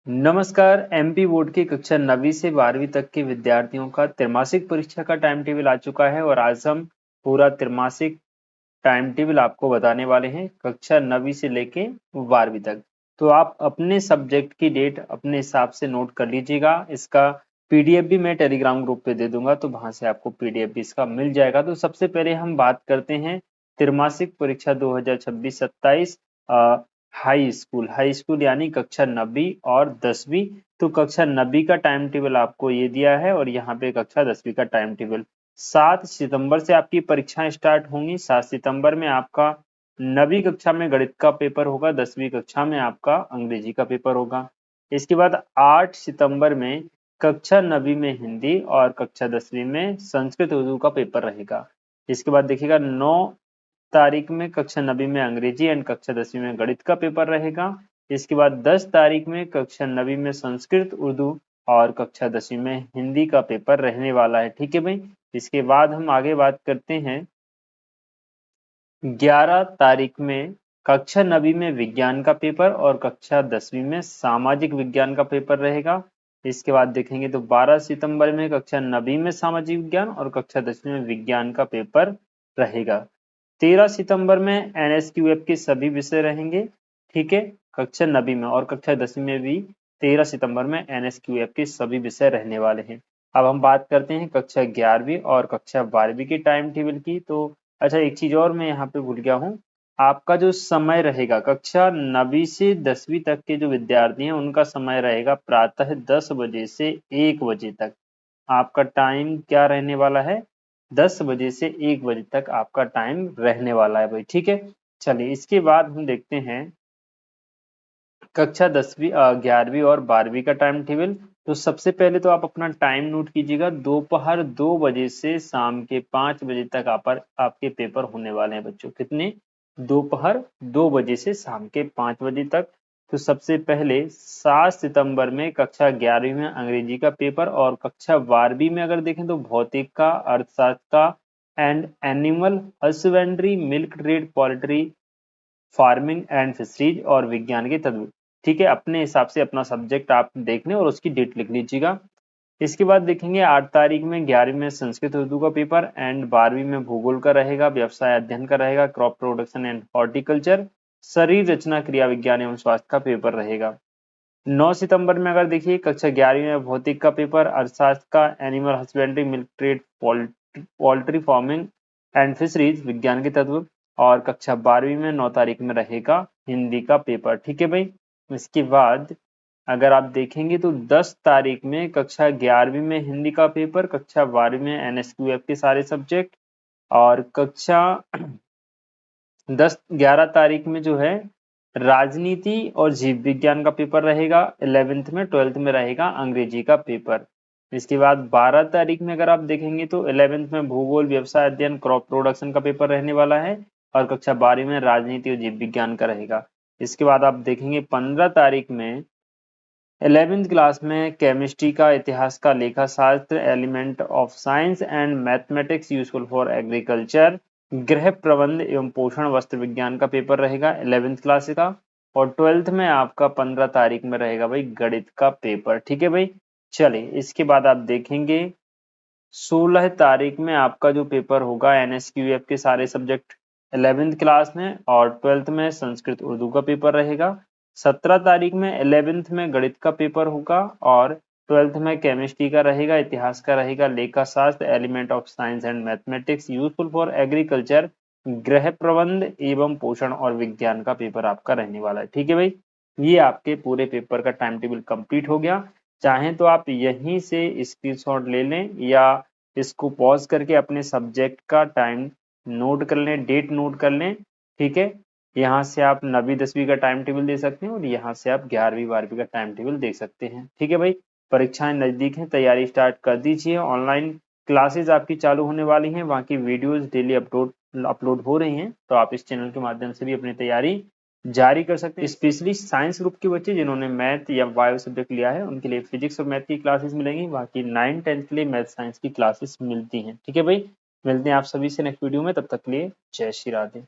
नमस्कार। MP board की कक्षा 9वीं से 12वीं तक के विद्यार्थियों का त्रैमासिक परीक्षा का टाइम टेबल आ चुका है और आज हम पूरा त्रैमासिक टाइम टेबल आपको बताने वाले हैं कक्षा 9वीं से लेके 12वीं तक। तो आप अपने सब्जेक्ट की डेट अपने हिसाब से नोट कर लीजिएगा। इसका पीडीएफ भी मैं टेलीग्राम ग्रुप पे दे दूंगा, तो वहां से आपको पीडीएफ भी इसका मिल जाएगा। तो सबसे पहले हम बात करते हैं त्रैमासिक परीक्षा 2026-27 हाई स्कूल यानी कक्षा 9वीं और 10वीं। तो कक्षा 9वीं का टाइम टेबल आपको ये दिया है और यहाँ पे कक्षा 10वीं का टाइम टेबल। 7 सितंबर से आपकी परीक्षाएं स्टार्ट होंगी। 7 सितंबर में आपका 9वीं कक्षा में गणित का पेपर होगा, 10वीं कक्षा में आपका अंग्रेजी का पेपर होगा। इसके बाद 8 सितंबर में कक्षा 9वीं में हिंदी और कक्षा 10वीं में संस्कृत उर्दू का पेपर रहेगा। इसके बाद देखिएगा 9 तारीख में कक्षा 9वीं में अंग्रेजी एंड कक्षा 10वीं में गणित का पेपर रहेगा। इसके बाद 10 तारीख में कक्षा 9वीं में संस्कृत उर्दू और कक्षा 10वीं में हिंदी का पेपर रहने वाला है। ठीक है भाई। इसके बाद हम आगे बात करते हैं 11 तारीख में कक्षा 9वीं में विज्ञान का पेपर और कक्षा 10वीं में सामाजिक विज्ञान का पेपर रहेगा। इसके बाद देखेंगे तो 12 सितंबर में कक्षा 9वीं में सामाजिक विज्ञान और कक्षा 10वीं में विज्ञान का पेपर रहेगा। 13 सितंबर में एनएसक्यूएफ के सभी विषय रहेंगे। ठीक है, कक्षा 9वीं में और कक्षा 10वीं में भी 13 सितंबर में एनएसक्यूएफ के सभी विषय रहने वाले हैं। अब हम बात करते हैं कक्षा 11वीं और कक्षा 12वीं के टाइम टेबल की। तो अच्छा, एक चीज और मैं यहाँ पे भूल गया हूँ। आपका जो समय रहेगा कक्षा 9वीं से 10वीं तक के जो विद्यार्थी हैं उनका समय रहेगा प्रातः 10 बजे से 1 बजे तक। आपका टाइम क्या रहने वाला है? 10 बजे से 1 बजे तक आपका टाइम रहने वाला है भाई। ठीक है, चलिए इसके बाद हम देखते हैं कक्षा 10वीं 11वीं और 12वीं का टाइम टेबल। तो सबसे पहले तो आप अपना टाइम नोट कीजिएगा। दोपहर 2 बजे से शाम के 5 बजे तक आपके पेपर होने वाले हैं बच्चों। कितने? दोपहर 2 बजे से शाम के 5 बजे तक। तो सबसे पहले 7 सितंबर में कक्षा 11वीं में अंग्रेजी का पेपर और कक्षा 12वीं में अगर देखें तो भौतिक का, अर्थशास्त्र का and animal husbandry, milk trade, poultry farming and fisheries और विज्ञान के तत्व। ठीक है, अपने हिसाब से अपना सब्जेक्ट आप देख लें और उसकी डेट लिख लीजिएगा। इसके बाद देखेंगे 8 तारीख में 11वीं में संस्कृत उर्दू का पेपर एंड 12वीं में भूगोल का रहेगा, व्यवसाय अध्ययन का रहेगा, क्रॉप प्रोडक्शन एंड हॉर्टिकल्चर, शरीर रचना, क्रिया विज्ञान एवं स्वास्थ्य का पेपर रहेगा। 9 सितंबर में अगर देखिए कक्षा 11वीं में भौतिक का पेपर, अर्थशास्त्र का, animal husbandry, milk trade, poultry farming and fisheries, विज्ञान के तत्व और कक्षा 12वीं में 9 तारीख में रहेगा हिंदी का पेपर। ठीक है भाई। इसके बाद अगर आप देखेंगे तो 10 तारीख में कक्षा 11वीं में हिंदी का पेपर, कक्षा 12वीं में एनएसक्यूएफ के सारे सब्जेक्ट और कक्षा 11 तारीख में जो है राजनीति और जीव विज्ञान का पेपर रहेगा। 11th में 12th में रहेगा अंग्रेजी का पेपर। इसके बाद 12 तारीख में अगर आप देखेंगे तो 11th में भूगोल, व्यवसाय अध्ययन, क्रॉप प्रोडक्शन का पेपर रहने वाला है और कक्षा 12वीं में राजनीति और जीव विज्ञान का रहेगा। इसके बाद आप देखेंगे 15 तारीख में 11th क्लास में केमिस्ट्री का, इतिहास का, लेखा शास्त्र, element of science and mathematics useful for agriculture, गृह प्रबंध एवं पोषण वस्त्र विज्ञान का पेपर रहेगा 11th क्लास का। और 12th में आपका 15 तारीख में रहेगा भाई गणित का पेपर। ठीक है भाई। चलिए इसके बाद आप देखेंगे 16 तारीख में आपका जो पेपर होगा एनएसक्यूएफ के सारे सब्जेक्ट 11th क्लास में और 12th में संस्कृत उर्दू का पेपर रहेगा। 17 तारीख में 11th में गणित का पेपर होगा और 12th में केमिस्ट्री का रहेगा, इतिहास का रहेगा, लेखा शास्त्र, element of science and mathematics useful for agriculture, गृह प्रबंध एवं पोषण और विज्ञान का पेपर आपका रहने वाला है। ठीक है भाई, ये आपके पूरे पेपर का टाइम टेबल कंप्लीट हो गया। चाहें तो आप यहीं से स्क्रीनशॉट ले लें या इसको पॉज करके अपने सब्जेक्ट का टाइम नोट कर लें, डेट नोट कर लें। ठीक है, यहाँ से आप 9वीं 10वीं का टाइम टेबल दे सकते हैं और यहाँ से आप 11वीं 12वीं का टाइम टेबल देख सकते हैं। ठीक है भाई, परीक्षाएं नजदीक हैं, तैयारी स्टार्ट कर दीजिए। ऑनलाइन क्लासेज आपकी चालू होने वाली हैं, वहाँ की वीडियोज डेली अपलोड हो रही हैं, तो आप इस चैनल के माध्यम से भी अपनी तैयारी जारी कर सकते हैं। स्पेशली साइंस ग्रुप के बच्चे जिन्होंने मैथ या बायो सब्जेक्ट लिया है उनके लिए फिजिक्स और मैथ की क्लासेस मिलेंगी, बाकी 9 10th के लिए मैथ साइंस की क्लासेस मिलती हैं। ठीक है भाई, मिलते हैं आप सभी से नेक्स्ट वीडियो में, तब तक के लिए जय श्री राधे।